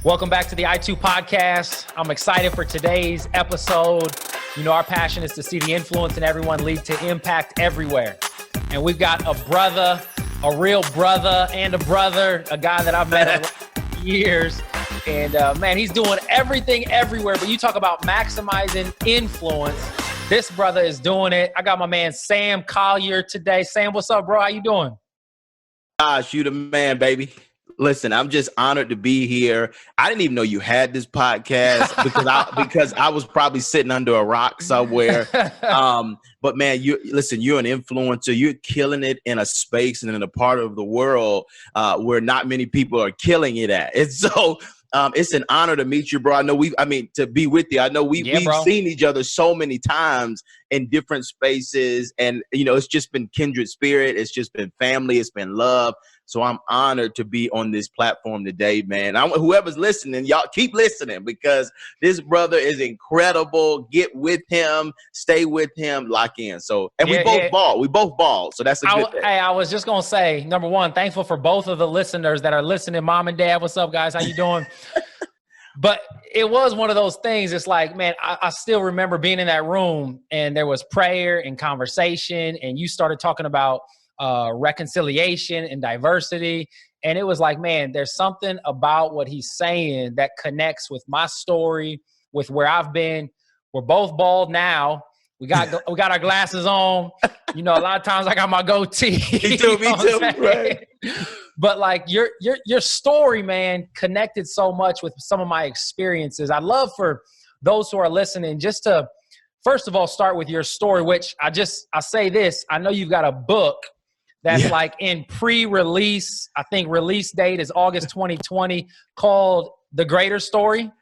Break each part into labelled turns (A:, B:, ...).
A: Welcome back to the I2 podcast. I'm excited for today's episode. You know, our passion is to see the influence in everyone lead to impact everywhere. And we've got a brother, a real brother and a brother, a guy that I've met for years. And man, he's doing everything everywhere. But you talk about maximizing influence. This brother is doing it. I got my man, Sam Collier today. Sam, what's up, bro? How you doing?
B: Gosh, you the man, baby. Listen, I'm just honored to be here. I didn't even know you had this podcast because I was probably sitting under a rock somewhere. But man, you're an influencer. You're killing it in a space and in a part of the world where not many people are killing it at. And so it's an honor to meet you, bro. To be with you. I know we've seen each other so many times in different spaces, and you know, it's just been kindred spirit. It's just been family. It's been love. So I'm honored to be on this platform today, man. Whoever's listening, y'all keep listening because this brother is incredible. Get with him, stay with him, lock in. So, and we both ball. We both ball. So that's a good thing.
A: Hey, I was just going to say, number one, thankful for both of the listeners that are listening. Mom and dad, what's up, guys? How you doing? But it was one of those things. It's like, man, I still remember being in that room and there was prayer and conversation and you started talking about reconciliation and diversity. And it was like, man, there's something about what he's saying that connects with my story, with where I've been. We're both bald now. We got our glasses on. You know, a lot of times I got my goatee.
B: Me too, right.
A: But like your story, man, connected so much with some of my experiences. I'd love for those who are listening just to, first of all, start with your story, which I say this, I know you've got a book that's like in pre-release. I think release date is August 2020, called The Greater Story.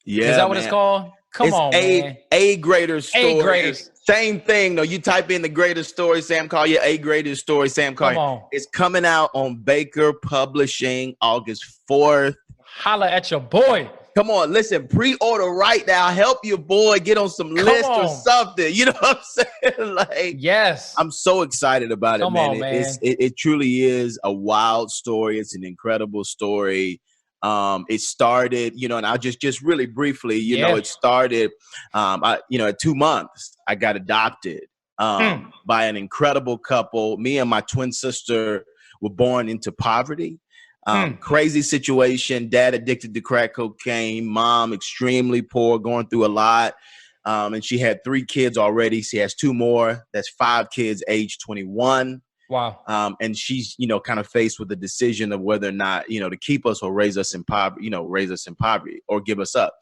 B: Yeah,
A: is that what it's called? Come on, man.
B: A Greater Story.
A: A Greater.
B: Same thing, though. You type in The Greater Story, Sam Collier, A Greater Story, Sam Collier.
A: Come on.
B: It's coming out on Baker Publishing August 4th.
A: Holla at your boy.
B: Come on, listen, pre-order right now. Help your boy get on some list or something. You know what I'm saying? Like,
A: yes.
B: I'm so excited about it, man. It truly is a wild story. It's an incredible story. It started, you know, and I'll just really briefly, you know, it started, at 2 months, I got adopted by an incredible couple. Me and my twin sister were born into poverty. Crazy situation. Dad addicted to crack cocaine. Mom extremely poor, going through a lot. And she had 3 kids already. She has 2 more. That's 5 kids, age 21.
A: Wow.
B: And she's, you know, kind of faced with the decision of whether or not, you know, to keep us or raise us in poverty, or give us up.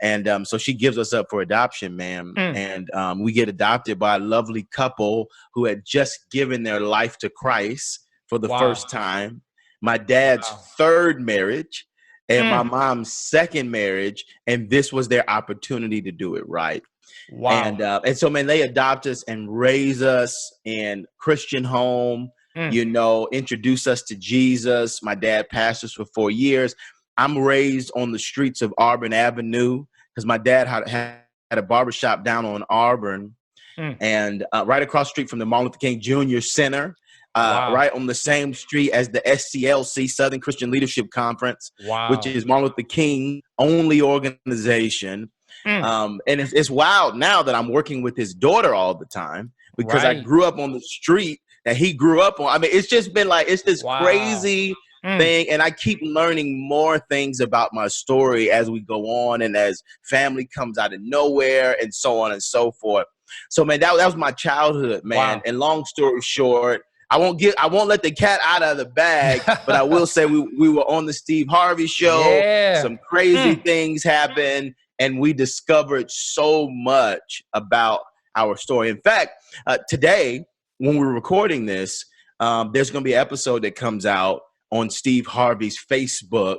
B: And so she gives us up for adoption, man. And we get adopted by a lovely couple who had just given their life to Christ for the first time. My dad's 3rd marriage and my mom's 2nd marriage. And this was their opportunity to do it right. Wow. And so, man, they adopt us and raise us in Christian home, you know, introduce us to Jesus. My dad pastors for 4 years. I'm raised on the streets of Auburn Avenue because my dad had a barbershop down on Auburn and right across the street from the Martin Luther King Jr. Center. Right on the same street as the SCLC, Southern Christian Leadership Conference, which is Martin Luther King only organization. And it's wild now that I'm working with his daughter all the time because I grew up on the street that he grew up on. I mean, it's just been like, it's this crazy thing. And I keep learning more things about my story as we go on and as family comes out of nowhere and so on and so forth. So, man, that was my childhood, man. And long story short, I won't let the cat out of the bag, but I will say we were on the Steve Harvey show. Yeah. Some crazy things happened, and we discovered so much about our story. In fact, today, when we're recording this, there's going to be an episode that comes out on Steve Harvey's Facebook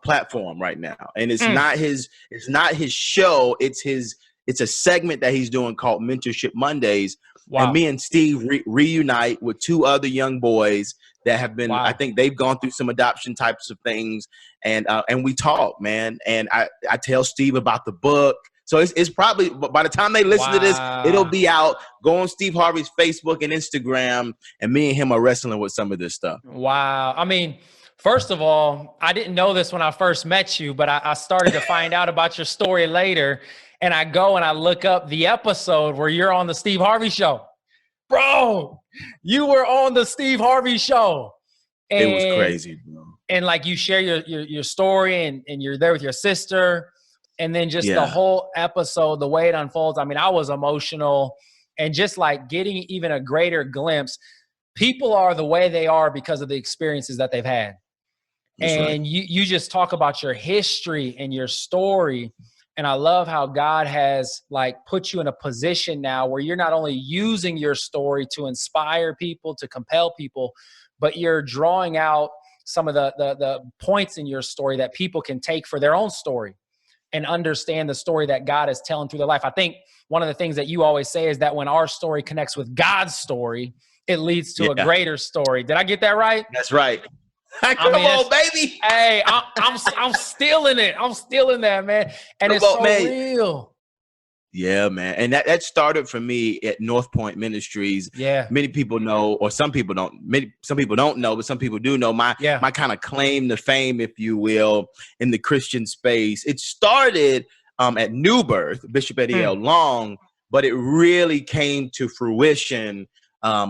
B: platform right now, and it's not his show. It's a segment that he's doing called Mentorship Mondays. And me and Steve reunite with 2 other young boys that have been, I think they've gone through some adoption types of things. And we talk, man. And I tell Steve about the book. So it's probably, by the time they listen to this, it'll be out. Go on Steve Harvey's Facebook and Instagram, and me and him are wrestling with some of this stuff.
A: Wow. I mean, First of all, I didn't know this when I first met you, but I started to find out about your story later. And I go and I look up the episode where you're on the Steve Harvey show. Bro, you were on the Steve Harvey show. And,
B: it was crazy, bro.
A: And like you share your story and you're there with your sister. And then just the whole episode, the way it unfolds. I mean, I was emotional and just like getting even a greater glimpse. People are the way they are because of the experiences that they've had. That's and right. you just talk about your history and your story. And I love how God has like put you in a position now where you're not only using your story to inspire people, to compel people, but you're drawing out some of the points in your story that people can take for their own story and understand the story that God is telling through their life. I think one of the things that you always say is that when our story connects with God's story, it leads to a greater story. Did I get that right?
B: That's right. Come on, baby.
A: Hey, I'm stealing it. I'm stealing that, man. And it's so real.
B: Yeah, man. And that started for me at North Point Ministries.
A: Yeah.
B: Many people know, or some people don't. Some people don't know, but some people do know my kind of claim to fame, if you will, in the Christian space. It started at New Birth, Bishop Eddie L. Long, but it really came to fruition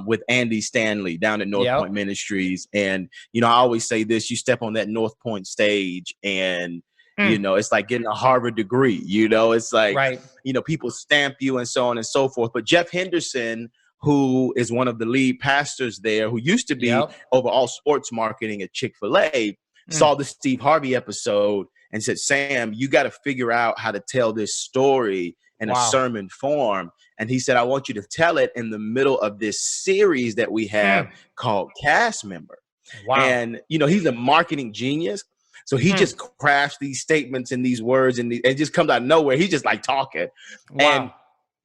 B: with Andy Stanley down at North Point Ministries. And, I always say this, you step on that North Point stage and, it's like getting a Harvard degree, it's like, people stamp you and so on and so forth. But Jeff Henderson, who is one of the lead pastors there, who used to be over all sports marketing at Chick-fil-A, saw the Steve Harvey episode and said, Sam, you got to figure out how to tell this story in a sermon form. And he said, I want you to tell it in the middle of this series that we have called Cast Member. Wow. And, he's a marketing genius. So he just crafts these statements and these words and it just comes out of nowhere. He's just like talking. Wow. And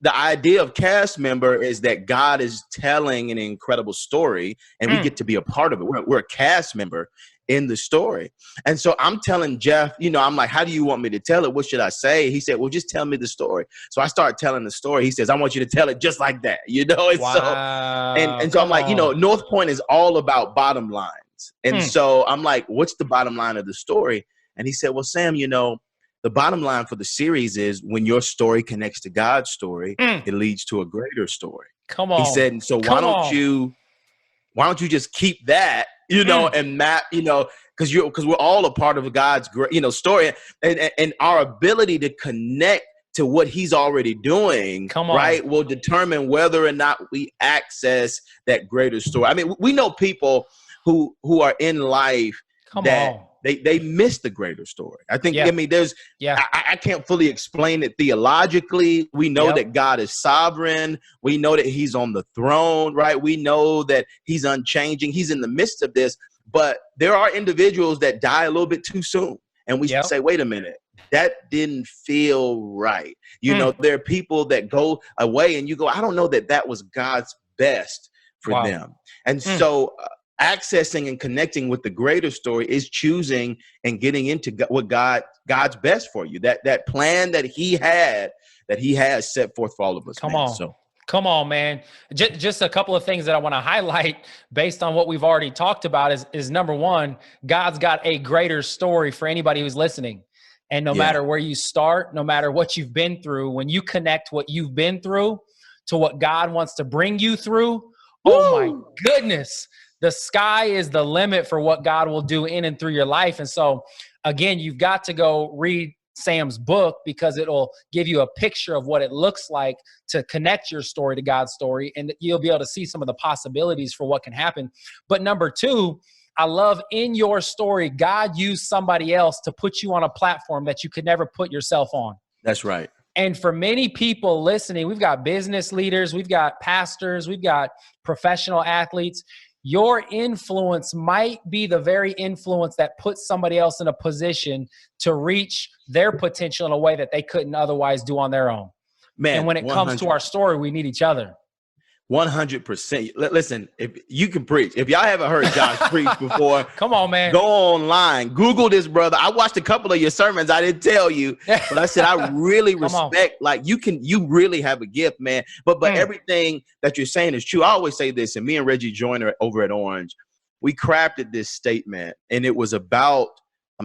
B: the idea of Cast Member is that God is telling an incredible story and we get to be a part of it. We're a cast member in the story. And so I'm telling Jeff, I'm like, how do you want me to tell it? What should I say? He said, well, just tell me the story. So I start telling the story. He says, I want you to tell it just like that, And so I'm like, North Point is all about bottom lines. And so I'm like, what's the bottom line of the story? And he said, well, Sam, the bottom line for the series is when your story connects to God's story, it leads to a greater story.
A: Come on.
B: He said, and so why don't you just keep that, and map, because we're all a part of God's great, story and our ability to connect to what he's already doing, right, will determine whether or not we access that greater story. I mean, we know people who are in life they miss the greater story. I think, I can't fully explain it theologically. We know that God is sovereign. We know that he's on the throne, right? We know that he's unchanging. He's in the midst of this, but there are individuals that die a little bit too soon. And we say, wait a minute, that didn't feel right. There are people that go away and you go, I don't know that was God's best for them. And so accessing and connecting with the greater story is choosing and getting into what God's best for you. That plan that he has set forth for all of us.
A: Come on, man. Just a couple of things that I want to highlight based on what we've already talked about is number one, God's got a greater story for anybody who's listening. And no matter where you start, no matter what you've been through, when you connect what you've been through to what God wants to bring you through, oh my goodness, the sky is the limit for what God will do in and through your life. And so again, you've got to go read Sam's book because it'll give you a picture of what it looks like to connect your story to God's story. And you'll be able to see some of the possibilities for what can happen. But number two, I love in your story, God used somebody else to put you on a platform that you could never put yourself on.
B: That's right.
A: And for many people listening, we've got business leaders, we've got pastors, we've got professional athletes. Your influence might be the very influence that puts somebody else in a position to reach their potential in a way that they couldn't otherwise do on their own. Man, and when it comes to our story, we need each other.
B: 100%. Listen, if you can preach, if y'all haven't heard Josh preach before,
A: come on, man,
B: go online, Google this brother. I watched a couple of your sermons. I didn't tell you, but I said, I really respect, like you really have a gift, man. But everything that you're saying is true. I always say this, and me and Reggie Joyner over at Orange, we crafted this statement, and it was about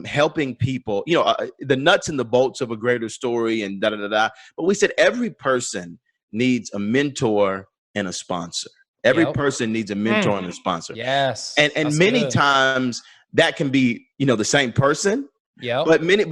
B: helping people, the nuts and the bolts of a greater story and da-da-da-da. But we said every person needs a mentor and a sponsor. Every person needs a mentor and a sponsor.
A: Yes.
B: And many times that can be, the same person.
A: Yeah.
B: But many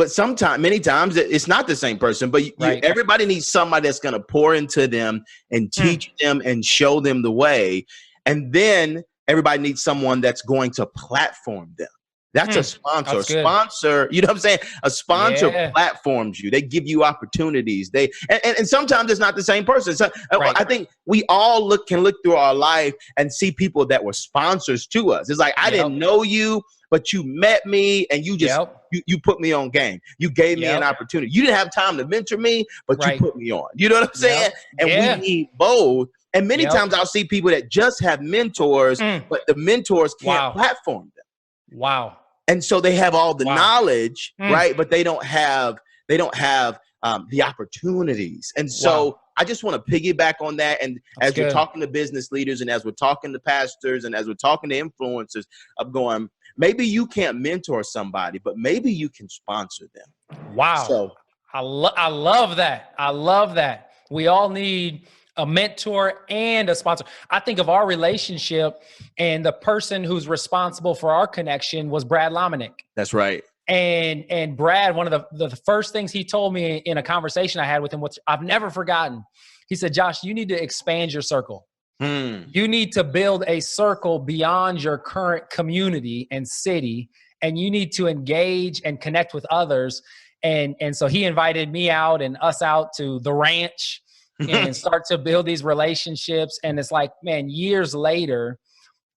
B: times it's not the same person, but everybody needs somebody that's going to pour into them and teach them and show them the way. And then everybody needs someone that's going to platform them. That's a sponsor. A sponsor, you know what I'm saying? A sponsor platforms you. They give you opportunities. And sometimes it's not the same person. So I think we all can look through our life and see people that were sponsors to us. It's like, I didn't know you, but you met me and you just you put me on game. You gave me an opportunity. You didn't have time to mentor me, but you put me on. You know what I'm saying? And we need both. And many times I'll see people that just have mentors, but the mentors can't platform them.
A: Wow.
B: And so they have all the knowledge, right? But they don't have the opportunities. And so I just want to piggyback on that. And as we're talking to business leaders, and as we're talking to pastors, and as we're talking to influencers, I'm going, maybe you can't mentor somebody, but maybe you can sponsor them.
A: Wow. So I love that. I love that. We all need a mentor and a sponsor. I think of our relationship, and the person who's responsible for our connection was Brad Lomenick.
B: That's right.
A: And Brad, one of the first things he told me in a conversation I had with him, which I've never forgotten, he said, Josh, you need to expand your circle. You need to build a circle beyond your current community and city, and you need to engage and connect with others. And so he invited me out and us out to the ranch and start to build these relationships. And it's like, man, years later,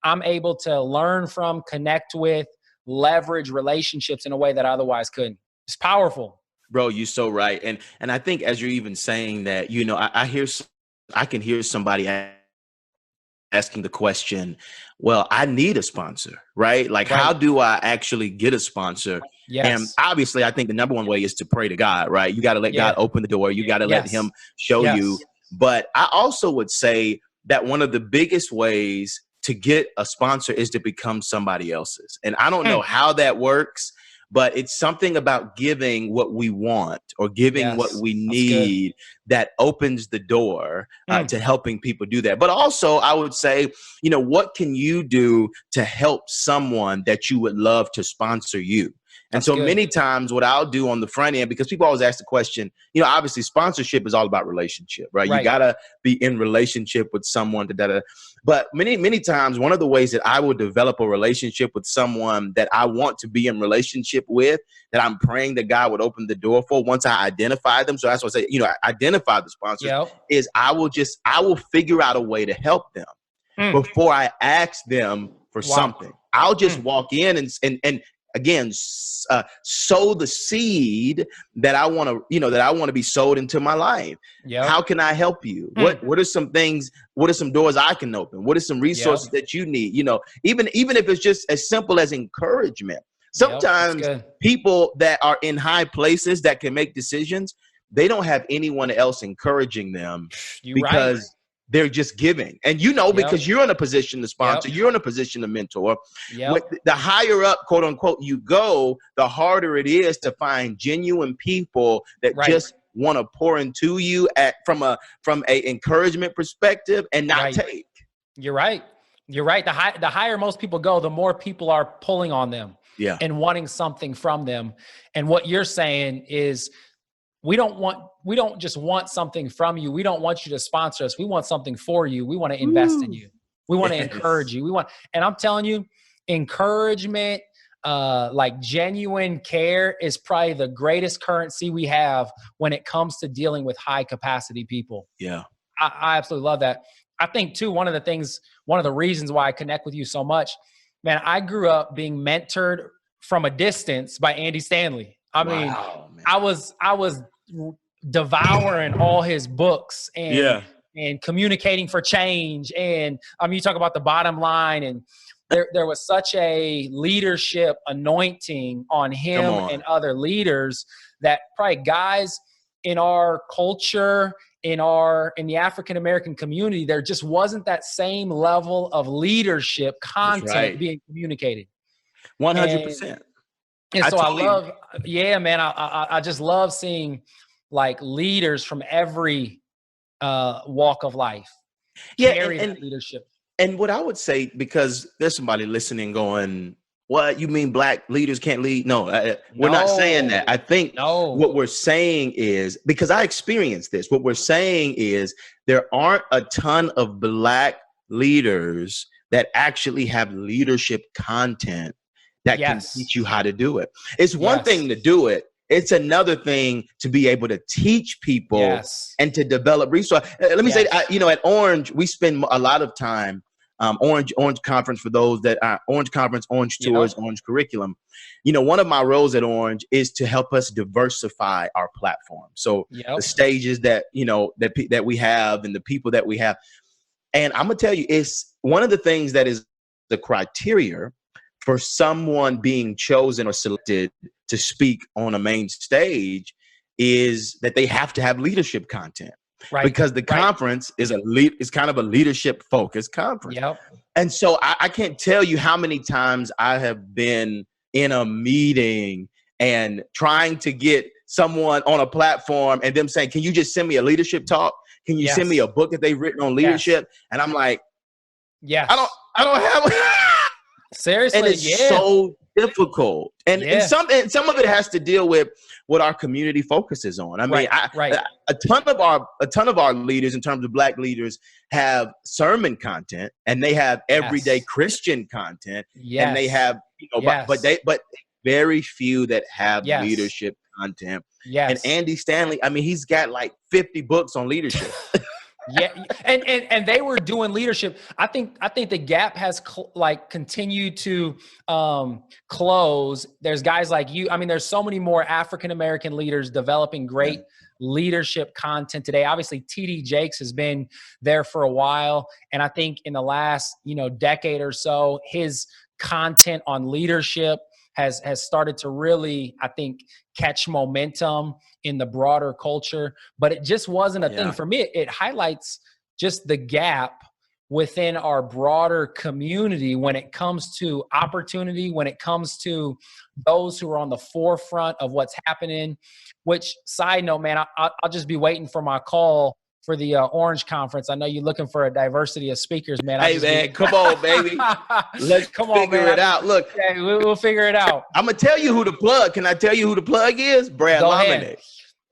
A: I'm able to learn from, connect with, leverage relationships in a way that I otherwise couldn't. It's powerful.
B: Bro, you're so right. And I think as you're even saying that, I can hear somebody asking the question, well, I need a sponsor, right? Like, how do I actually get a sponsor?
A: Yes.
B: And obviously, I think the number one way is to pray to God, right? You got to let God open the door. You got to let him show you. But I also would say that one of the biggest ways to get a sponsor is to become somebody else's. And I don't know how that works, but it's something about giving what we want or giving what we need that opens the door to helping people do that. But also, I would say, what can you do to help someone that you would love to sponsor you? And so many times what I'll do on the front end, because people always ask the question, obviously sponsorship is all about relationship, right? You got to be in relationship with someone. But many times, one of the ways that I will develop a relationship with someone that I want to be in relationship with, that I'm praying that God would open the door for once I identify them. So that's what I say, identify the sponsors is I will figure out a way to help them before I ask them for something. I'll just walk in and again, sow the seed that I want to be sowed into my life. How can I help you? What are some things? What are some doors I can open? What are some resources that you need? Even if it's just as simple as encouragement. Sometimes people that are in high places that can make decisions, they don't have anyone else encouraging them because they're just giving. And because you're in a position to sponsor, you're in a position to mentor. The higher up, quote unquote, you go, the harder it is to find genuine people that just want to pour into you from a encouragement perspective and not take.
A: You're right. You're right. The higher most people go, the more people are pulling on them and wanting something from them. And what you're saying is, we don't just want something from you. We don't want you to sponsor us. We want something for you. We want to invest in you. We want to encourage you. And I'm telling you, encouragement, like genuine care is probably the greatest currency we have when it comes to dealing with high capacity people.
B: Yeah.
A: I absolutely love that. I think too, one of the reasons why I connect with you so much, man, I grew up being mentored from a distance by Andy Stanley. I mean, man. I was devouring all his books and communicating for change. And you talk about the bottom line, and there was such a leadership anointing on him and other leaders that probably guys in our culture, in the African American community, there just wasn't that same level of leadership content being communicated.
B: 100%.
A: And so I love, man, I just love seeing like leaders from every walk of life carry that leadership.
B: And what I would say, because there's somebody listening going, what, you mean black leaders can't lead? No, we're not saying that. I think what we're saying is, because I experienced this, what we're saying is there aren't a ton of black leaders that actually have leadership content that can teach you how to do it. It's one thing to do it. It's another thing to be able to teach people and to develop resources. Let me say, at Orange, we spend a lot of time, Orange Conference, for those that are Orange Conference, Orange Tours, Orange Curriculum. One of my roles at Orange is to help us diversify our platform. So the stages that, that we have and the people that we have. And I'm going to tell you, it's one of the things that is the criteria for someone being chosen or selected to speak on a main stage is that they have to have leadership content, because the conference is kind of a leadership focused conference. And so I can't tell you how many times I have been in a meeting and trying to get someone on a platform and them saying, can you just send me a leadership talk? Can you send me a book that they've written on leadership? And I'm like, I don't have
A: seriously,
B: and it's so difficult, and some of it has to deal with what our community focuses on. I mean, a ton of our leaders, in terms of black leaders, have sermon content, and they have everyday Christian content, and they have, but very few that have leadership content. And Andy Stanley, I mean, he's got like 50 books on leadership.
A: And they were doing leadership. I think the gap has continued to close. There's guys like you. I mean, there's so many more African American leaders developing great leadership content today. Obviously, TD Jakes has been there for a while, and I think in the last decade or so, his content on leadership has started to really, I think, catch momentum in the broader culture. But it just wasn't a thing for me. It highlights just the gap within our broader community when it comes to opportunity, when it comes to those who are on the forefront of what's happening. Which, side note, man, I'll just be waiting for my call for the Orange Conference. I know you're looking for a diversity of speakers, man.
B: Hey, man, come on, baby. Let's figure it out. Look,
A: we'll figure it out.
B: I'm going to tell you who the plug. Can I tell you who the plug is? Brad Lamine.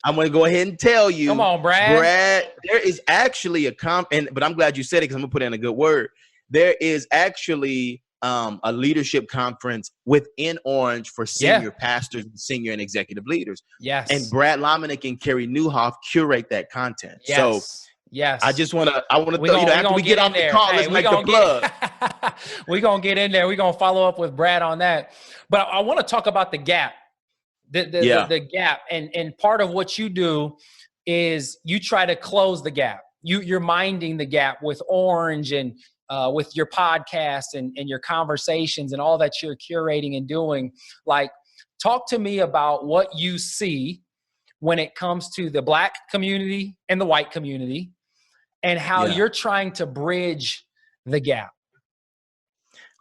B: I'm going to go ahead and tell you.
A: Come on, Brad.
B: Brad, there is actually but I'm glad you said it, because I'm going to put in a good word. There is actually a leadership conference within Orange for senior pastors and senior and executive leaders. And Brad Lomenick and Carrie Newhoff curate that content. So I just want to after we get off the call, let's make the plug.
A: We're going to get in there. We're going to follow up with Brad on that. But I want to talk about the gap, the gap. And part of what you do is you try to close the gap. You're minding the gap with Orange and with your podcast and your conversations and all that you're curating and doing. Like, talk to me about what you see when it comes to the black community and the white community, and how you're trying to bridge the gap.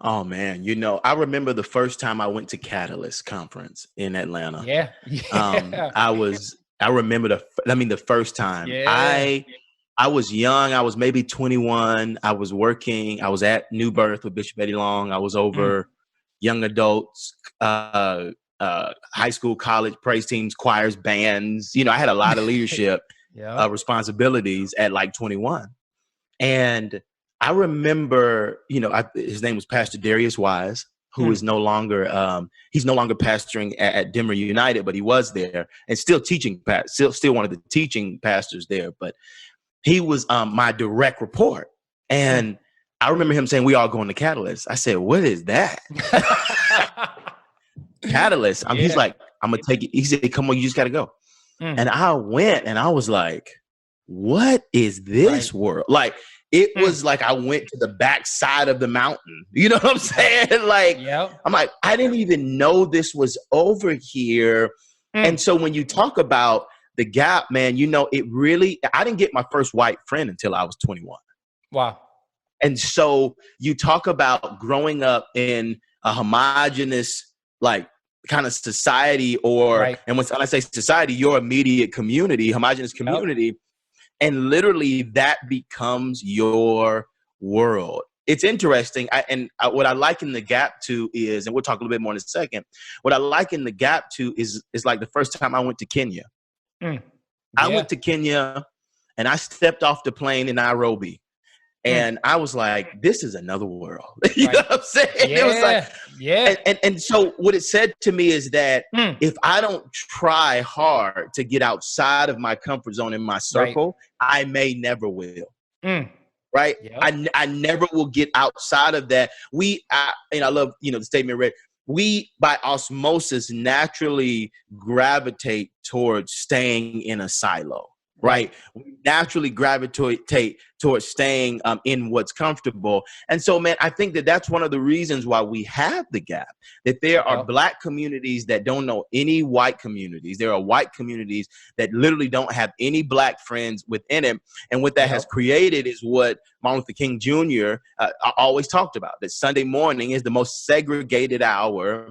B: Oh, man. I remember the first time I went to Catalyst Conference in Atlanta. I remember the first time. I was young. I was maybe 21. I was working. I was at New Birth with Bishop Eddie Long. I was over young adults, high school, college, praise teams, choirs, bands. I had a lot of leadership responsibilities at like 21. And I remember, his name was Pastor Darius Wise, who is no longer, he's no longer pastoring at Denver United, but he was there and still teaching, still one of the teaching pastors there. But he was my direct report. And I remember him saying, we all going to Catalyst. I said, what is that? Catalyst. He's like, I'm going to take it. He said, come on, you just got to go. And I went and I was like, what is this world? Like, it was like I went to the backside of the mountain. You know what I'm saying? Like, I'm like, I didn't even know this was over here. And so when you talk about the Gap, man, you know, I didn't get my first white friend until I was 21.
A: Wow.
B: And so you talk about growing up in a homogenous, like, kind of society,
A: Right.
B: and when I say society, your immediate community, homogenous community, and literally that becomes your world. It's interesting. What I liken the Gap to is, and we'll talk a little bit more in a second, what I liken the Gap to is like the first time I went to Kenya. I went to Kenya and I stepped off the plane in Nairobi. And I was like, this is another world. You know what I'm saying?
A: Yeah.
B: It was like, and so what it said to me is that if I don't try hard to get outside of my comfort zone in my circle, I may never will. Right?
A: Yep.
B: I never will get outside of that. And I love, you know, the statement read, we by osmosis naturally gravitate towards staying in a silo. Right. We naturally gravitate towards staying in what's comfortable. And so, man, I think that that's one of the reasons why we have the Gap, that there are Black communities that don't know any white communities. There are white communities that literally don't have any Black friends within it. And what that has created is what Martin Luther King Jr. Always talked about, that Sunday morning is the most segregated hour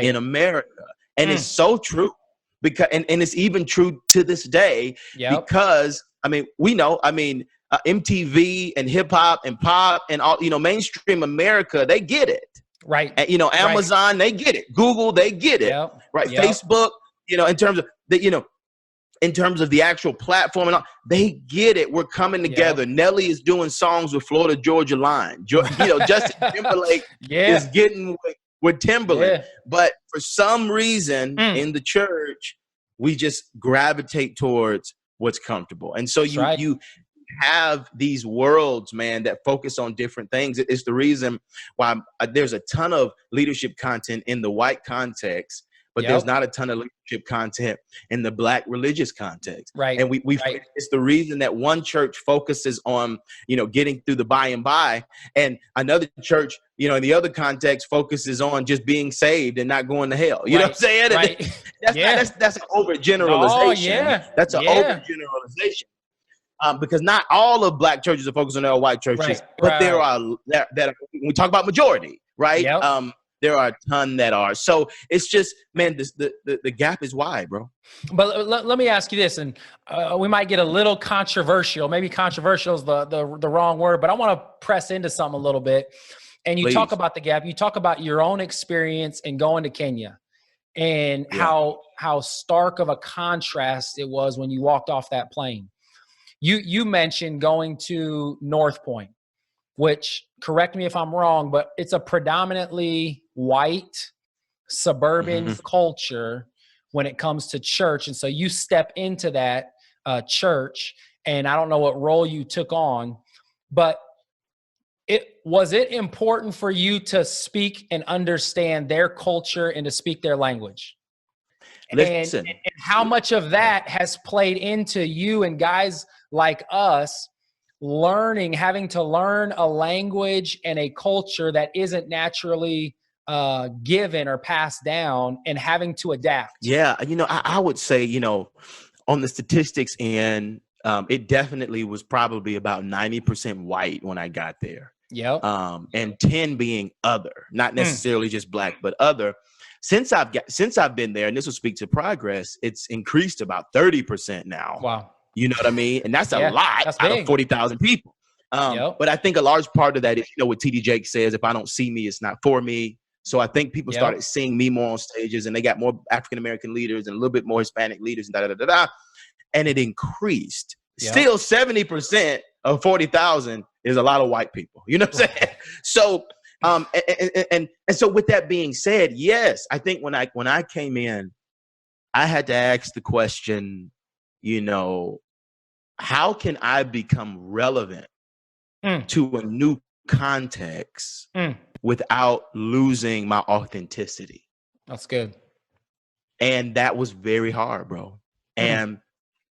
B: in America. And it's so true. Because and it's even true to this day, because I mean, we know, MTV and hip hop and pop and all, you know, mainstream America, they get it.
A: Right.
B: And, you know, Amazon, they get it. Google, they get it. Right. Facebook, you know, in terms of the actual platform and all, they get it. We're coming together. Nelly is doing songs with Florida Georgia Line. You know, Justin Timberlake is getting with Timberland. But for some reason in the church, we just gravitate towards what's comfortable. And so you have these worlds, man, that focus on different things. It's the reason why there's a ton of leadership content in the white context, but there's not a ton of leadership content in the Black religious context.
A: Right.
B: And it's the reason that one church focuses on, you know, getting through the by and by, and another church, you know, in the other context focuses on just being saved and not going to hell. You know what I'm saying?
A: Right.
B: That's an overgeneralization. That's an overgeneralization. Because not all of Black churches are focused on their white churches, but there are that when we talk about majority, right? There are a ton that are. So it's just, man, the gap is wide, bro.
A: But let me ask you this, and we might get a little controversial. Maybe controversial is the wrong word, but I want to press into something a little bit. And you talk about the gap. You talk about your own experience in going to Kenya, and how stark of a contrast it was when you walked off that plane. You mentioned going to North Point, which, correct me if I'm wrong, but it's a predominantly white suburban culture when it comes to church. And so you step into that church, and I don't know what role you took on, but was it important for you to speak and understand their culture and to speak their language?
B: Listen.
A: And how much of that has played into you and guys like us having to learn a language and a culture that isn't naturally given or passed down, and having to adapt?
B: Yeah, you know, I would say, you know, on the statistics end, it definitely was probably about 90% white when I got there. And 10 being other, not necessarily just Black, but other. Since I've been there, and this will speak to progress, it's increased about 30% now.
A: Wow.
B: You know what I mean? And that's a lot out of 40,000 people. But I think a large part of that is, you know, what TD Jakes says, if I don't see me, it's not for me. So I think people started seeing me more on stages, and they got more African-American leaders and a little bit more Hispanic leaders and and it increased. Still 70% of 40,000 is a lot of white people. You know what I'm saying? So, and so with that being said, yes, I think when I came in, I had to ask the question, you know, how can I become relevant to a new context without losing my authenticity?
A: That's good.
B: And that was very hard, bro. And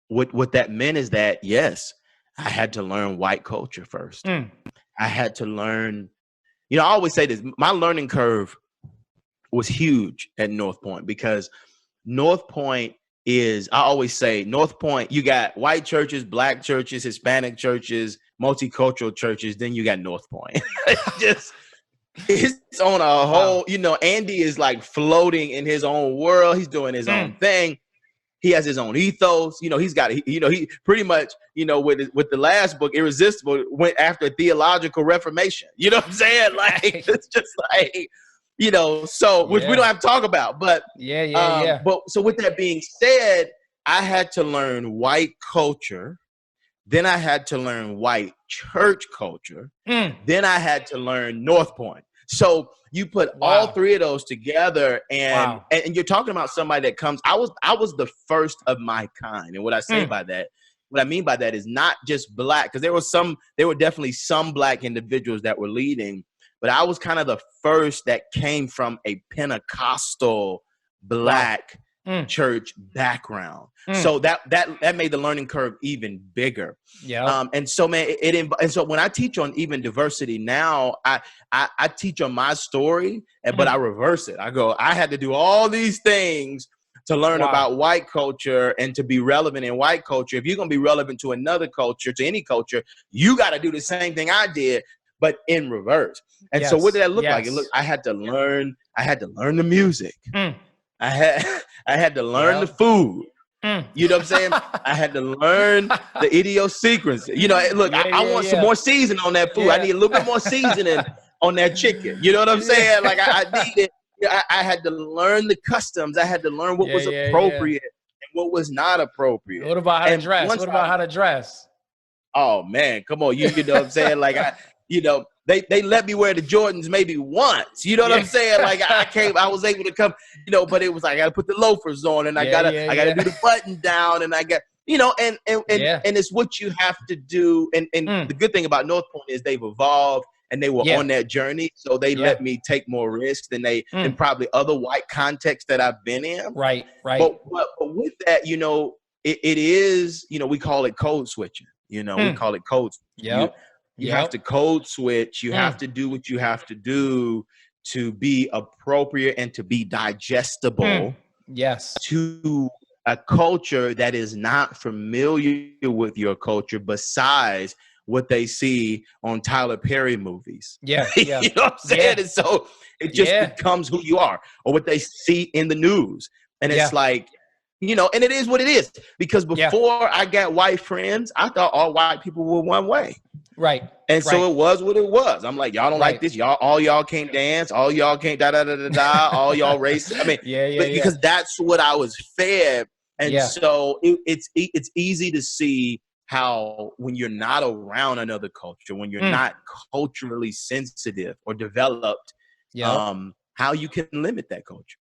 B: what that meant is that, yes, I had to learn white culture first. I had to learn, you know, I always say this, my learning curve was huge at North Point, because North Point is, I always say, North Point, you got white churches, black churches, Hispanic churches, multicultural churches, then you got North Point. It's on a whole, you know, Andy is like floating in his own world. He's doing his own thing. He has his own ethos. You know, he's got, you know, he pretty much, you know, with the last book, Irresistible, went after theological reformation. You know what I'm saying? Like, it's just like, you know, so, which we don't have to talk about. But, But so with that being said, I had to learn white culture. Then I had to learn white church culture. Then I had to learn North Point. So you put all three of those together, and you're talking about somebody that comes. I was the first of my kind, and what I say by that, what I mean by that is not just black, because there were definitely some black individuals that were leading, but I was kind of the first that came from a Pentecostal black church background. So that made the learning curve even bigger. And so, man, and so when I teach on even diversity now, I teach on my story, but I reverse it. I go, I had to do all these things to learn about white culture and to be relevant in white culture. If you're going to be relevant to another culture, to any culture, you got to do the same thing I did, but in reverse. And so what did that look like? It looked, I had to learn the music. I had to learn the food. You know what I'm saying? I had to learn the idiosyncrasy. You know, look, I want some more seasoning on that food. I need a little bit more seasoning on that chicken. You know what I'm saying? Like I needed, I had to learn the customs. I had to learn what was appropriate and what was not appropriate.
A: What about how to dress? What about how to dress?
B: Oh man, come on. You know what I'm saying? Like they let me wear the Jordans maybe once. You know what I'm saying? Like I was able to come, you know, but it was like I gotta put the loafers on, and I gotta do the button down, and I got, you know, and it's what you have to do. And the good thing about North Point is they've evolved and they were on that journey. So they let me take more risks than than probably other white contexts that I've been in.
A: Right.
B: But with that, you know, it is, you know, we call it code switching. You know, we call it code switching. You have to code switch. You have to do what you have to do to be appropriate and to be digestible. To a culture that is not familiar with your culture, besides what they see on Tyler Perry movies. You know what I'm saying? And so it just becomes who you are, or what they see in the news. And it's like, you know, and it is what it is. Because before I got white friends, I thought all white people were one way. And so it was what it was. I'm like, y'all don't like this. All y'all can't dance. All y'all can't all y'all racist. I mean, because that's what I was fed. And so it's easy to see how when you're not around another culture, when you're not culturally sensitive or developed, how you can limit that culture.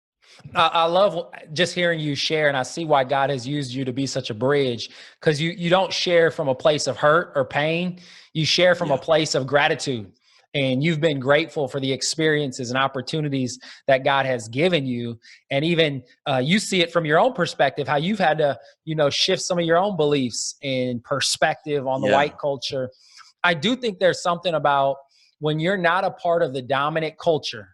A: I love just hearing you share, and I see why God has used you to be such a bridge, because you don't share from a place of hurt or pain. You share from a place of gratitude, and you've been grateful for the experiences and opportunities that God has given you. And even you see it from your own perspective, how you've had to, you know, shift some of your own beliefs and perspective on the white culture. I do think there's something about when you're not a part of the dominant culture,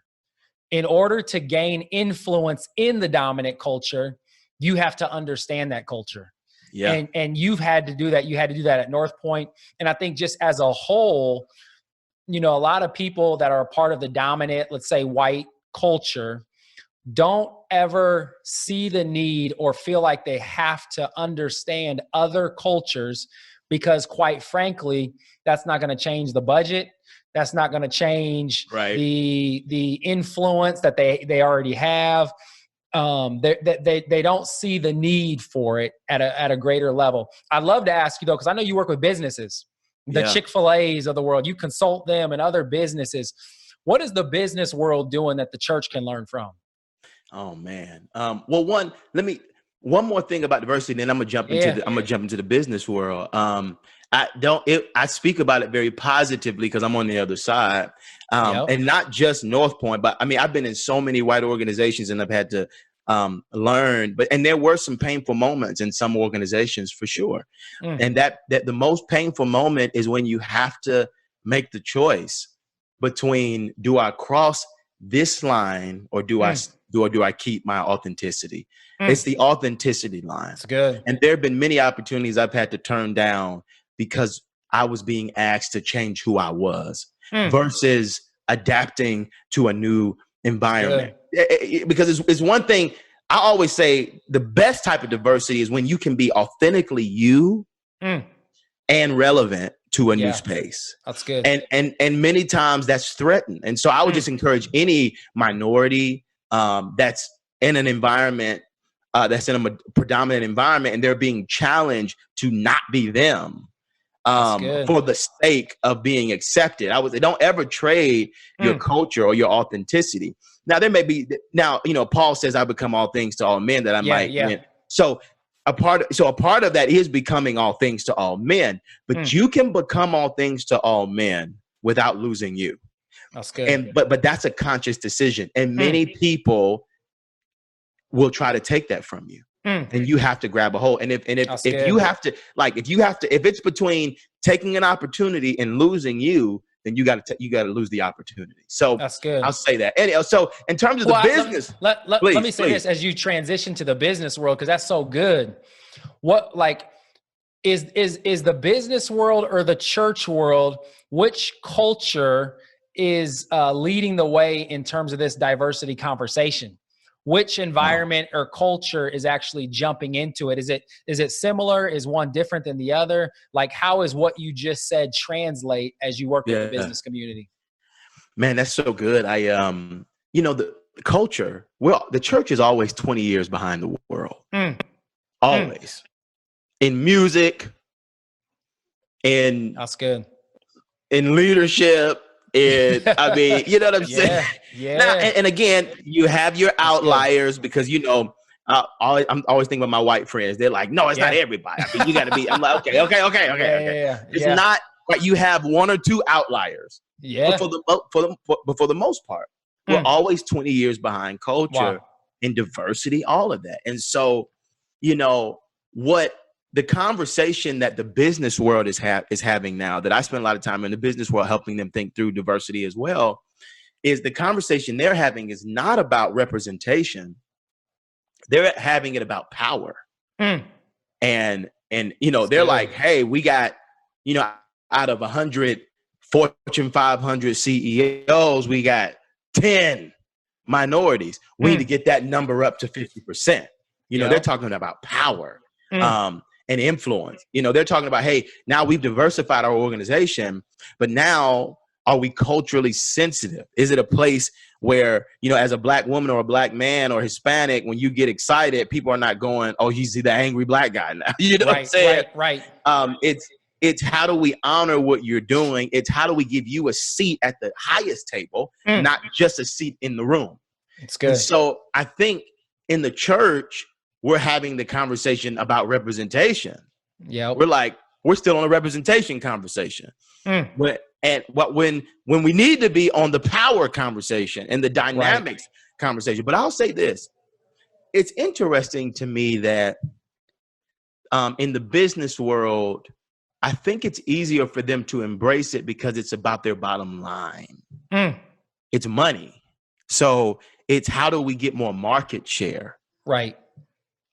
A: in order to gain influence in the dominant culture, you have to understand that culture. And you've had to do that. You had to do that at North Point. And I think just as a whole, you know, a lot of people that are a part of the dominant, let's say, white culture, don't ever see the need or feel like they have to understand other cultures, because quite frankly, that's not going to change the budget. That's not going to change the influence that they already have. They don't see the need for it at a greater level. I'd love to ask you though, because I know you work with businesses, the Chick-fil-A's of the world. You consult them and other businesses. What is the business world doing that the church can learn from?
B: Oh man. Well, one more thing about diversity, then I'm gonna jump into the business world. I speak about it very positively because I'm on the other side, and not just North Point, but I mean, I've been in so many white organizations and I've had to learn, and there were some painful moments in some organizations for sure. And that the most painful moment is when you have to make the choice between, do I cross this line, or do I keep my authenticity? It's the authenticity line.
A: That's good.
B: And there have been many opportunities I've had to turn down because I was being asked to change who I was versus adapting to a new environment. Because it's one thing, I always say the best type of diversity is when you can be authentically you and relevant to a new space.
A: That's good.
B: And many times that's threatened. And so I would just encourage any minority that's in an environment, that's in a predominant environment, and they're being challenged to not be them for the sake of being accepted. I would say, don't ever trade your culture or your authenticity. Now, there may be, Paul says, I become all things to all men that I might win. So a part of that is becoming all things to all men, but you can become all things to all men without losing you.
A: That's good.
B: But that's a conscious decision. And many people will try to take that from you. And you have to grab a hold. And if it's between taking an opportunity and losing you, then you got to lose the opportunity. So
A: that's good.
B: I'll say that. Anyhow, so in terms of the business,
A: let me say this as you transition to the business world, because that's so good. What is the business world or the church world? Which culture is leading the way in terms of this diversity conversation? Which environment or culture is actually jumping into it? Is it similar? Is one different than the other? Like, how is what you just said translate as you work with the business community?
B: Man, that's so good. The culture, the church is always 20 years behind the world. Always. In music,
A: that's good.
B: In leadership, you know what I'm saying?
A: Yeah.
B: Now, and again, you have your outliers because I'm always thinking about my white friends. They're like, no, it's not everybody. I mean, you got to be. I'm like, okay. It's not. Right, you have one or two outliers.
A: Yeah.
B: But for the most part, we're always 20 years behind culture and diversity, all of that. And so, what the conversation that the business world is having now, that I spend a lot of time in the business world helping them think through diversity as well, is the conversation they're having is not about representation. They're having it about power. And they're like, hey, we got, out of 100 Fortune 500 CEOs, we got 10 minorities. We need to get that number up to 50%. They're talking about power and influence. They're talking about, hey, now we've diversified our organization, but now are we culturally sensitive? Is it a place where, as a Black woman or a Black man or Hispanic, when you get excited, people are not going, oh, he's the angry Black guy now. You know what I'm saying?
A: Right.
B: It's how do we honor what you're doing? It's how do we give you a seat at the highest table, not just a seat in the room?
A: It's good.
B: And so I think in the church, we're having the conversation about representation.
A: Yeah.
B: We're still on a representation conversation. When we need to be on the power conversation and the dynamics conversation. But I'll say this. It's interesting to me that in the business world, I think it's easier for them to embrace it because it's about their bottom line. It's money. So it's how do we get more market share?
A: Right.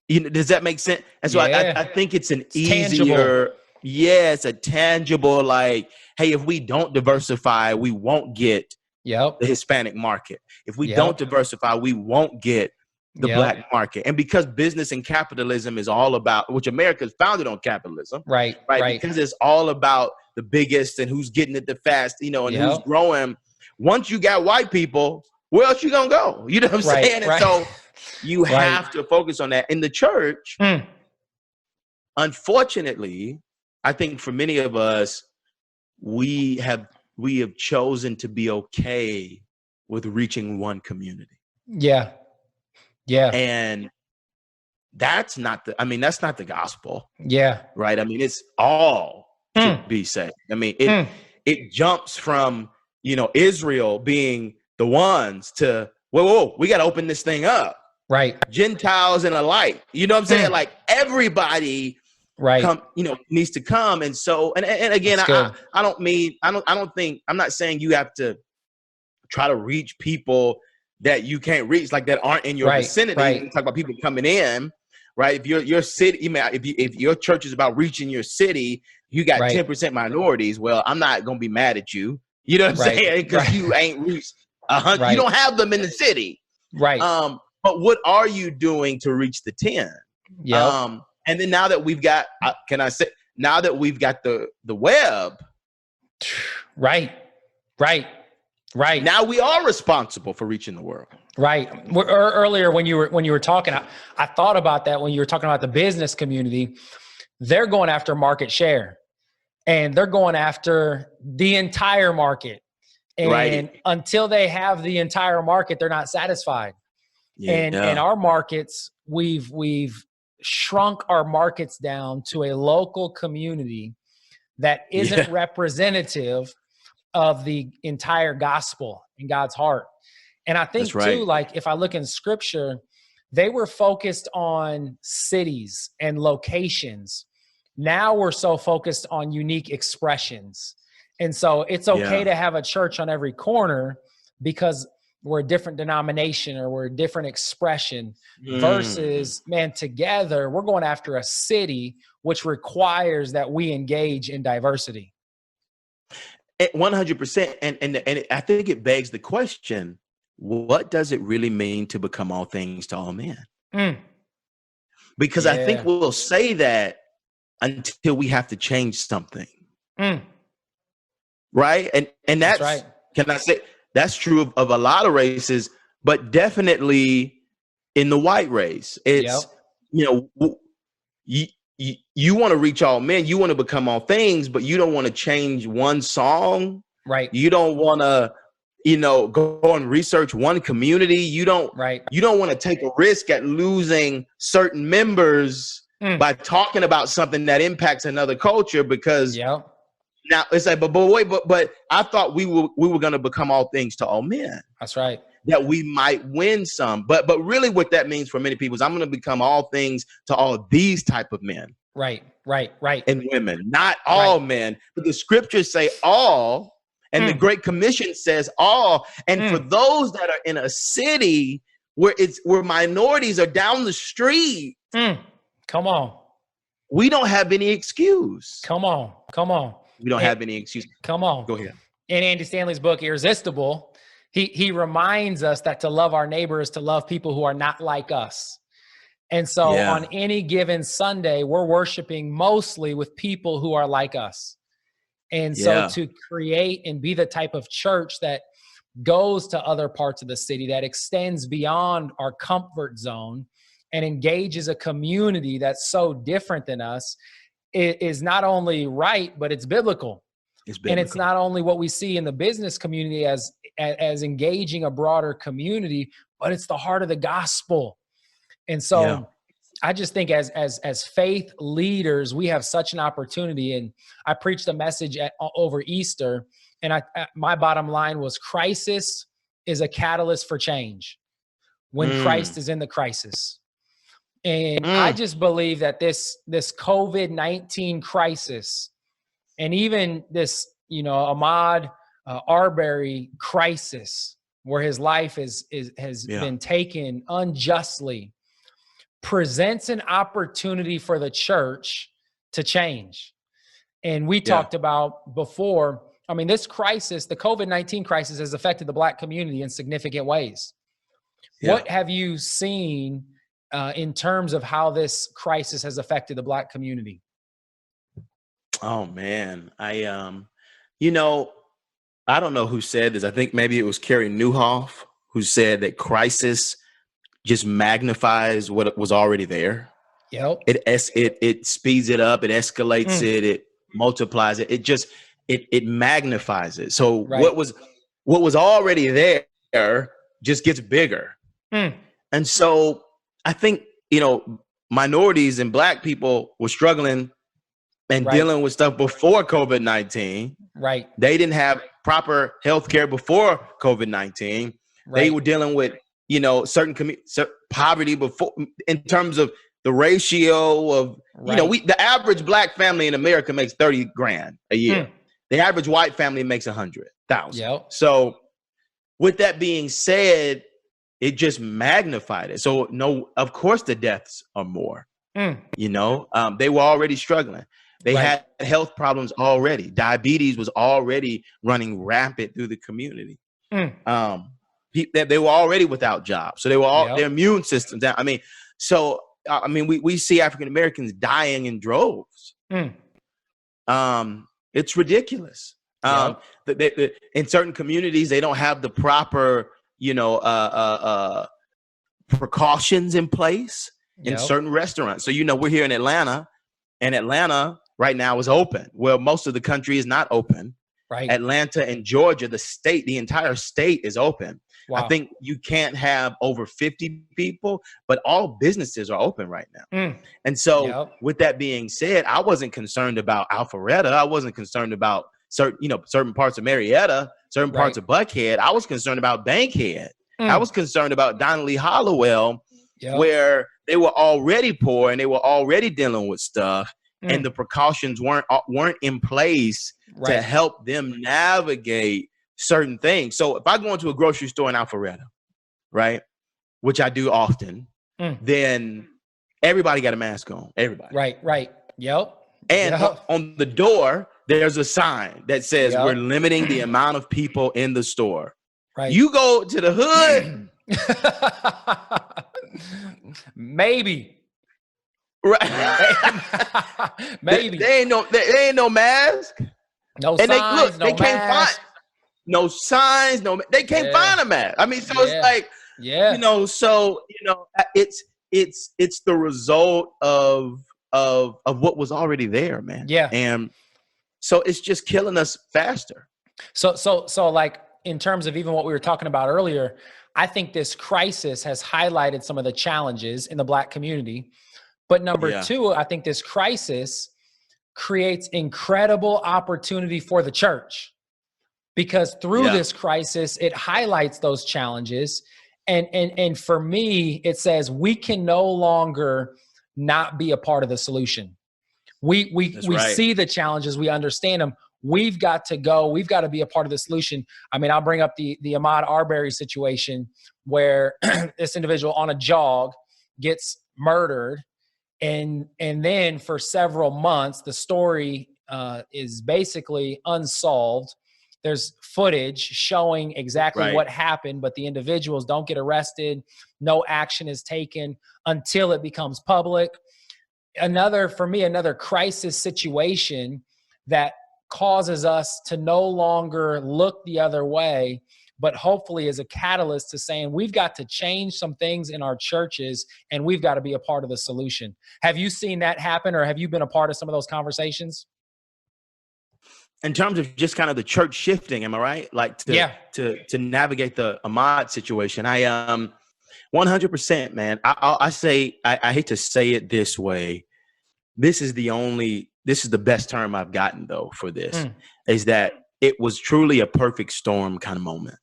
B: Does that make sense? And so I think it's easier. Yeah, it's a tangible, like, hey, if we don't diversify, we won't get the Hispanic market. If we don't diversify, we won't get the Black market. And because business and capitalism is all about, which America is founded on capitalism, right? Because it's all about the biggest and who's getting it the fast, and who's growing. Once you got white people, where else you gonna go? You know what I'm saying? And so you have to focus on that. In the church, unfortunately, I think for many of us, we have chosen to be okay with reaching one community. Yeah. And that's not the gospel. Yeah. Right. I mean, it's all should be saved. I mean, it jumps from, Israel being the ones to, whoa, we got to open this thing up. Right. Gentiles and alike. You know what I'm saying? Like everybody needs to come. And so, and again, I'm not saying you have to try to reach people that you can't reach, like that aren't in your vicinity.
A: Right.
B: You talk about people coming in, right? If your city, if your church is about reaching your city, you got 10% minorities. Well, I'm not gonna be mad at you. You know what I'm saying? Because you ain't reached 100. You don't have them in the city.
A: Right.
B: But what are you doing to reach the 10?
A: Yeah.
B: And then now that we've got, now that we've got the web,
A: right.
B: Now we are responsible for reaching the world.
A: Right. Earlier when you were talking, I thought about that when you were talking about the business community. They're going after market share, and they're going after the entire market. And until they have the entire market, they're not satisfied. And our markets, we've shrunk our markets down to a local community that isn't representative of the entire gospel in God's heart. And I think too, like if I look in scripture, they were focused on cities and locations. Now we're so focused on unique expressions. And so it's okay to have a church on every corner because we're a different denomination or we're a different expression versus, man, together we're going after a city, which requires that we engage in diversity.
B: 100%. And I think it begs the question, what does it really mean to become all things to all men? Because I think we'll say that until we have to change something. Right. And that's right. Can I say that's true of a lot of races, but definitely in the white race, it's, you know, you want to reach all men, you want to become all things, but you don't want to change one song.
A: Right.
B: You don't want to, you know, go and research one community. You don't want to take a risk at losing certain members by talking about something that impacts another culture because now it's like, but I thought we were going to become all things to all men.
A: That's right.
B: That we might win some, but really what that means for many people is I'm going to become all things to all these type of men.
A: Right.
B: And women, not all men, but the scriptures say all, and the Great Commission says all. And for those that are in a city where minorities are down the street,
A: come on,
B: we don't have any excuse.
A: Come on.
B: We don't have any excuse.
A: Come on.
B: Go ahead.
A: In Andy Stanley's book, Irresistible, he reminds us that to love our neighbor is to love people who are not like us. And so on any given Sunday, we're worshiping mostly with people who are like us. And so to create and be the type of church that goes to other parts of the city, that extends beyond our comfort zone and engages a community that's so different than us, is not only right, but it's biblical. And it's not only what we see in the business community as engaging a broader community, but it's the heart of the gospel. And so I just think as faith leaders, we have such an opportunity. And I preached a message over Easter, and my bottom line was crisis is a catalyst for change when Christ is in the crisis. And I just believe that this COVID-19 crisis, and even this, you know, Ahmaud Arbery crisis, where his life has been taken unjustly, presents an opportunity for the church to change. And we talked about before, I mean, this crisis, the COVID-19 crisis, has affected the Black community in significant ways. What have you seen in terms of how this crisis has affected the Black community?
B: Oh man, you know, I don't know who said this. I think maybe it was Carrie Newhoff who said that crisis just magnifies what was already there. It speeds it up, it escalates it, it multiplies it, it magnifies it. So what was already there just gets bigger. And so I think, you know, minorities and Black people were struggling and dealing with stuff before COVID-19. They didn't have proper health care before COVID-19. They were dealing with, you know, certain poverty before, in terms of the ratio of, you know, the average Black family in America makes 30 grand a year. The average white family makes 100,000. So with that being said, it just magnified it. So no, of course the deaths are more. You know, they were already struggling. They had health problems already. Diabetes was already running rampant through the community. They were already without jobs, so they were all their immune systems down. I mean, so we see African Americans dying in droves. It's ridiculous. In certain communities, they don't have the proper, precautions in place in certain restaurants. So, we're here in Atlanta, and Atlanta right now is open. Well, most of the country is not open. Right. Atlanta and Georgia, the entire state is open. Wow. I think you can't have over 50 people, but all businesses are open right now. And so with that being said, I wasn't concerned about Alpharetta. I wasn't concerned about certain parts of Marietta, certain parts of Buckhead. I was concerned about Bankhead. I was concerned about Donnelly Hollowell, where they were already poor and they were already dealing with stuff, and the precautions weren't in place to help them navigate certain things. So if I go into a grocery store in Alpharetta, right, which I do often, then everybody got a mask on. Everybody.
A: Right.
B: And on the door, there's a sign that says we're limiting the amount of people in the store. Right. You go to the hood.
A: Maybe.
B: Right.
A: Maybe.
B: They ain't no mask.
A: No signs,
B: they can't find no signs, they can't find a mask. I mean, so it's like, it's the result of what was already there, man. Yeah. And so it's just killing us faster.
A: So like, in terms of even what we were talking about earlier, I think this crisis has highlighted some of the challenges in the Black community. But number two, I think this crisis creates incredible opportunity for the church, because through this crisis, it highlights those challenges. And for me, it says we can no longer not be a part of the solution. We see the challenges, we understand them. We've got to go. We've got to be a part of the solution. I mean, I'll bring up the Ahmaud Arbery situation, where this individual on a jog gets murdered. And then for several months, the story is basically unsolved. There's footage showing exactly what happened, but the individuals don't get arrested. No action is taken until it becomes public. Another crisis situation that causes us to no longer look the other way, but hopefully is a catalyst to saying we've got to change some things in our churches and we've got to be a part of the solution. Have you seen that happen, or have you been a part of some of those conversations?
B: In terms of just kind of the church shifting, am I right? Like to navigate the Ahmaud situation. I 100%, man. I say, I hate to say it this way. This is the best term I've gotten though for this, is that it was truly a perfect storm kind of moment.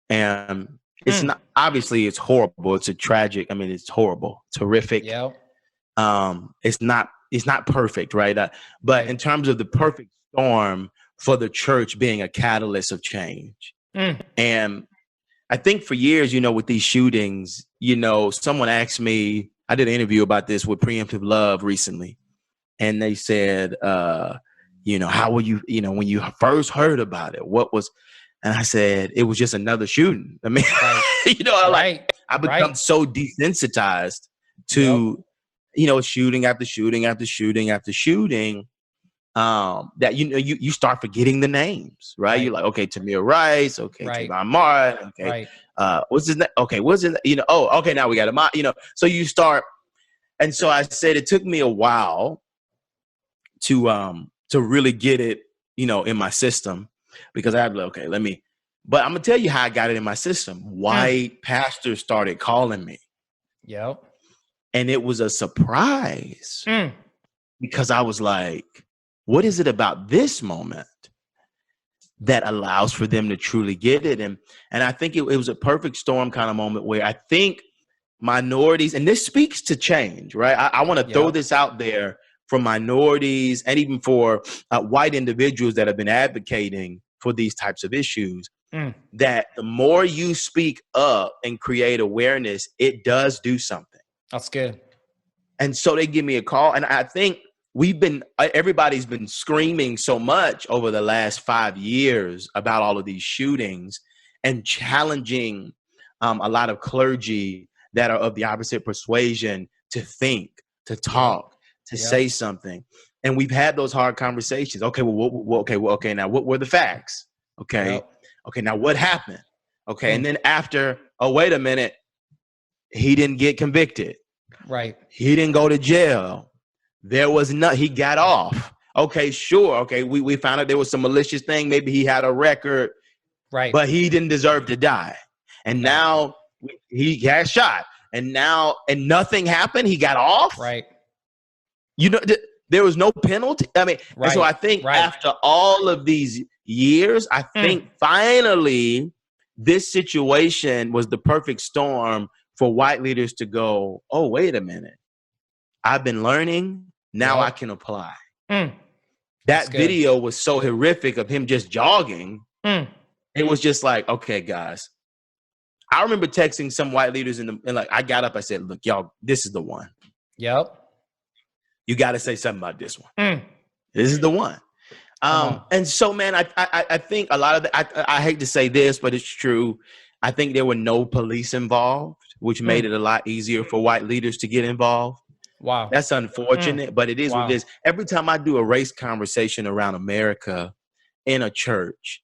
B: And it's not, obviously it's horrible. It's it's horrible. It's horrific. It's not perfect. Right. But in terms of the perfect storm for the church being a catalyst of change. And I think for years, with these shootings, someone asked me, I did an interview about this with Preemptive Love recently. And they said, how were you, when you first heard about it, what was, and I said, it was just another shooting. I mean, I become so desensitized to, shooting after shooting after shooting after shooting, that, you start forgetting the names, right? You're like, okay, Tamir Rice, okay, Trayvon Martin, okay, what's his name? Okay, what's his, okay, now we got him, so you start. And so I said, it took me a while to really get it, in my system, because I had like, okay, but I'm gonna tell you how I got it in my system. White pastors started calling me. And it was a surprise because I was like, what is it about this moment that allows for them to truly get it? And I think it was a perfect storm kind of moment where I think minorities, and this speaks to change, right? I want to throw this out there for minorities and even for white individuals that have been advocating for these types of issues. that the more you speak up and create awareness, it does do something.
A: That's good.
B: And so they give me a call, and I think everybody's been screaming so much over the last 5 years about all of these shootings and challenging a lot of clergy that are of the opposite persuasion to think, to talk, to say something. And we've had those hard conversations. Okay, okay. Now, what were the facts? Okay, okay. Now, what happened? Okay, and then after, oh, wait a minute, he didn't get convicted.
A: Right.
B: He didn't go to jail. There was not. He got off. Okay, sure. Okay, we found out there was some malicious thing. Maybe he had a record.
A: Right.
B: But he didn't deserve to die. And now he got shot. And nothing happened. He got off.
A: Right.
B: You know, there was no penalty. I mean, and so I think after all of these years, I think finally this situation was the perfect storm for white leaders to go, oh, wait a minute. I've been learning. Now I can apply. That video was so horrific of him just jogging. It was just like, okay, guys. I remember texting some white leaders and like I got up. I said, look, y'all, this is the one.
A: Yep.
B: You got to say something about this one. This is the one. And so, man, I think a lot of I hate to say this, but it's true. I think there were no police involved, which made it a lot easier for white leaders to get involved.
A: Wow.
B: That's unfortunate, but it is what it is. Every time I do a race conversation around America in a church,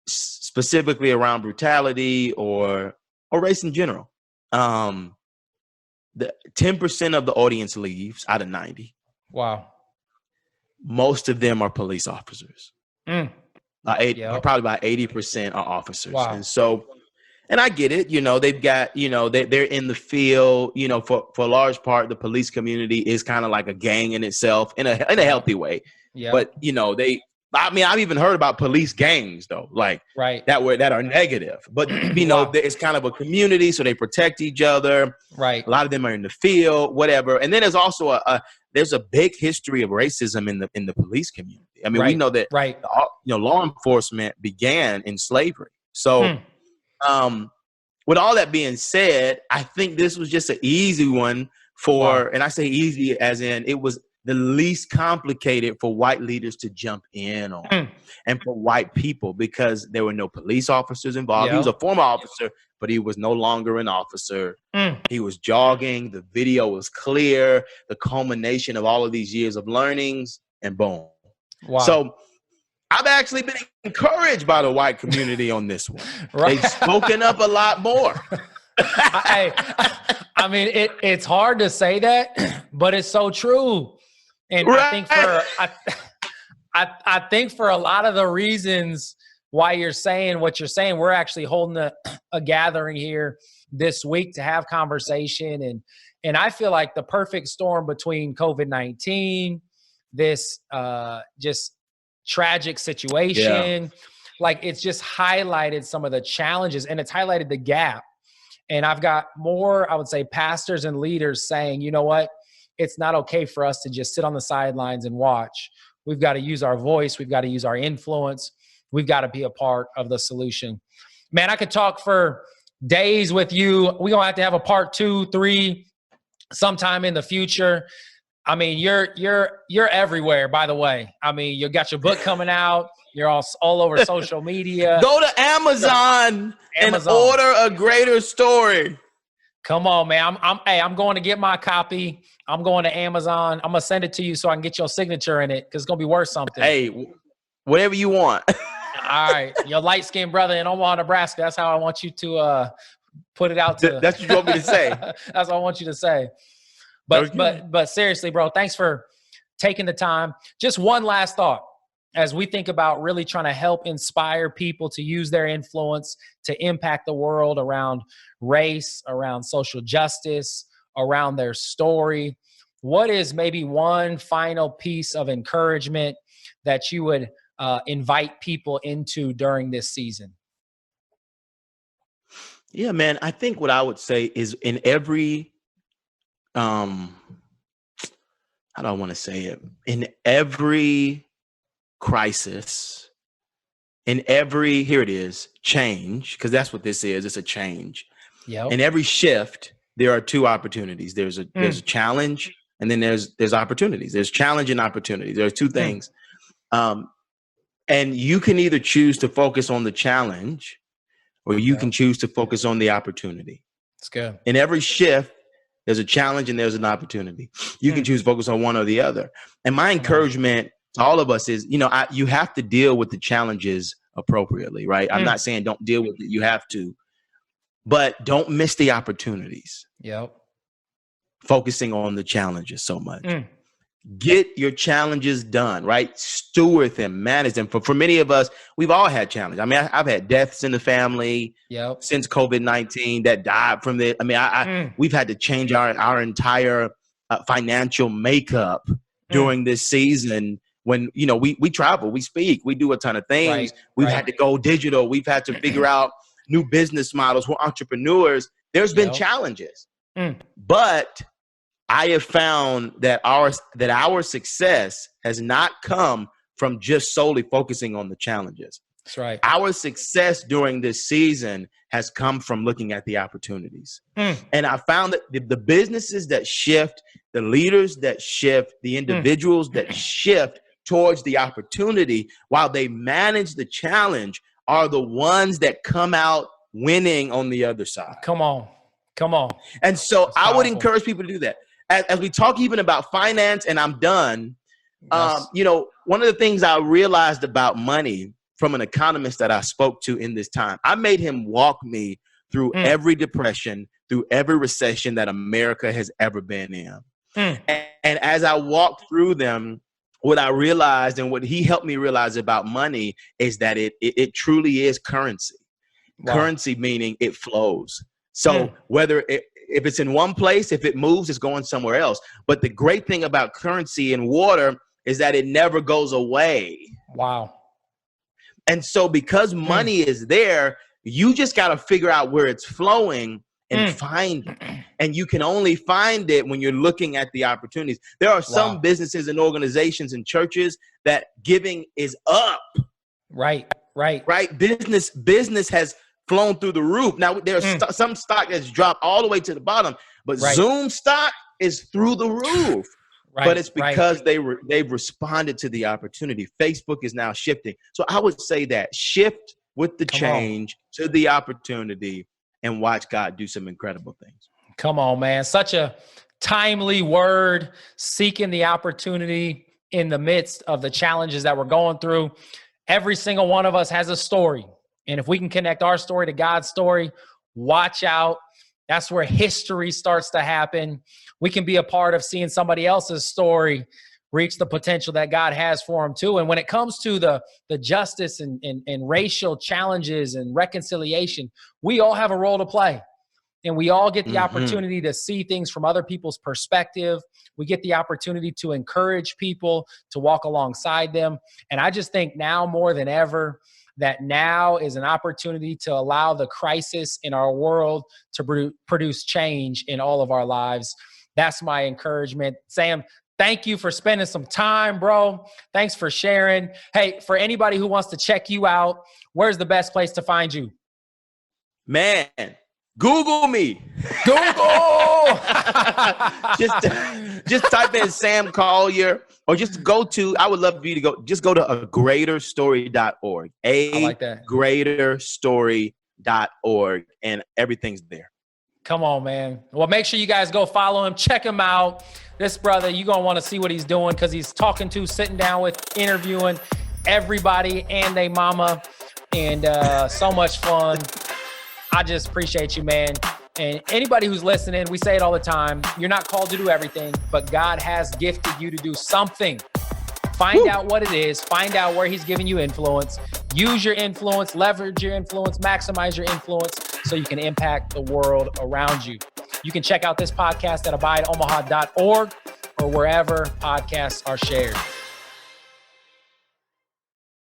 B: specifically around brutality or race in general, the 10% of the audience leaves out of 90.
A: Wow.
B: Most of them are police officers. Probably about 80% are officers.
A: Wow.
B: And so, and I get it, you know, they've got, you know, they're in the field, you know, for a large part, the police community is kind of like a gang in itself in a healthy way. Yeah. But, you know, I've even heard about police gangs though, like that are negative, but you know, it's kind of a community. So they protect each other. Right. A lot of them are in the field, whatever. And then there's also there's a big history of racism in the police community. I mean, we know that, you know, law enforcement began in slavery. So, with all that being said, I think this was just an easy one and I say easy as in it was the least complicated for white leaders to jump in on and for white people because there were no police officers involved. He was a former officer, but he was no longer an officer. He was jogging. The video was clear. The culmination of all of these years of learnings and boom. Wow. So I've actually been encouraged by the white community on this one. They've spoken up a lot more.
A: I mean, it's hard to say that, but it's so true. And I think for a lot of the reasons why you're saying what you're saying, we're actually holding a gathering here this week to have conversation. And I feel like the perfect storm between COVID-19, this just tragic situation, like it's just highlighted some of the challenges and it's highlighted the gap. And I've got more, I would say, pastors and leaders saying, you know what? It's not okay for us to just sit on the sidelines and watch. We've got to use our voice. We've got to use our influence. We've got to be a part of the solution. Man, I could talk for days with you. We're going to have a part 2, 3 sometime in the future. I mean, you're everywhere, by the way. I mean, you got your book coming out. You're all over social media.
B: Go to Amazon and order A Greater Story.
A: Come on, man. I'm going to get my copy. I'm going to Amazon. I'm going to send it to you so I can get your signature in it because it's going to be worth something.
B: Hey, whatever you want.
A: All right. Your light-skinned brother in Omaha, Nebraska. That's how I want you to put it out.
B: That's what you want me to say.
A: That's what I want you to say. But seriously, bro, thanks for taking the time. Just one last thought. As we think about really trying to help inspire people to use their influence to impact the world around race, around social justice, around their story, what is maybe one final piece of encouragement that you would invite people into during this season?
B: Yeah, man, I think what I would say is in every, how do I want to say it? In every crisis, in every, here it is, change, because that's what this is. It's a change.
A: Yep.
B: In every shift, there are two opportunities. There's a challenge, and then there's opportunities. There's challenge and opportunity. There's two things. And you can either choose to focus on the challenge, or you can choose to focus on the opportunity.
A: That's good.
B: In every shift, there's a challenge and there's an opportunity. You can choose to focus on one or the other. And my encouragement to all of us is, you have to deal with the challenges appropriately, right? I'm not saying don't deal with it. You have to, but don't miss the opportunities.
A: Yep.
B: Focusing on the challenges so much. Get your challenges done, right? Steward them, manage them. For many of us, we've all had challenges. I mean, I've had deaths in the family since COVID-19 that died from it. I mean, we've had to change our entire financial makeup during this season when, we travel, we speak, we do a ton of things. We've had to go digital. We've had to figure out new business models. We're entrepreneurs. There's been challenges, but I have found that our success has not come from just solely focusing on the challenges.
A: That's right.
B: Our success during this season has come from looking at the opportunities. And I found that the businesses that shift, the leaders that shift, the individuals that shift towards the opportunity while they manage the challenge are the ones that come out winning on the other side.
A: Come on.
B: And so I would encourage people to do that. As we talk even about finance, and I'm done, one of the things I realized about money from an economist that I spoke to in this time, I made him walk me through every depression, through every recession that America has ever been in. And as I walked through them, what I realized and what he helped me realize about money is that it truly is currency. Wow. Currency meaning it flows. So if it's in one place, if it moves, it's going somewhere else. But the great thing about currency and water is that it never goes away.
A: Wow.
B: And so because money is there, you just got to figure out where it's flowing and find it. And you can only find it when you're looking at the opportunities. There are some businesses and organizations and churches that giving is up. Right. Business has flown through the roof. Now there's some stock that's dropped all the way to the bottom, but Zoom stock is through the roof. But it's because they've responded to the opportunity. Facebook is now shifting. So I would say that shift with the change to the opportunity and watch God do some incredible things.
A: Come on, man. Such a timely word, seeking the opportunity in the midst of the challenges that we're going through. Every single one of us has a story. And if we can connect our story to God's story, watch out. That's where history starts to happen. We can be a part of seeing somebody else's story reach the potential that God has for them too. And when it comes to the justice and racial challenges and reconciliation, we all have a role to play. And we all get the opportunity to see things from other people's perspective. We get the opportunity to encourage people, to walk alongside them. And I just think now more than ever, that now is an opportunity to allow the crisis in our world to produce change in all of our lives. That's my encouragement. Sam, thank you for spending some time, bro. Thanks for sharing. Hey, for anybody who wants to check you out, where's the best place to find you?
B: Man, Google me.
A: Google.
B: just type in Sam Collier, or just go to, I would love for you to go to agreaterstory.org.
A: I like that.
B: Agreaterstory.org, and everything's there.
A: Come on, man. Well, make sure you guys go follow him. Check him out. This brother, you're going to want to see what he's doing, because he's talking to, sitting down with, interviewing everybody and they mama, and so much fun. I just appreciate you, man. And anybody who's listening, we say it all the time. You're not called to do everything, but God has gifted you to do something. Find out what it is. Find out where he's giving you influence. Use your influence, leverage your influence, maximize your influence so you can impact the world around you. You can check out this podcast at abideomaha.org or wherever podcasts are shared.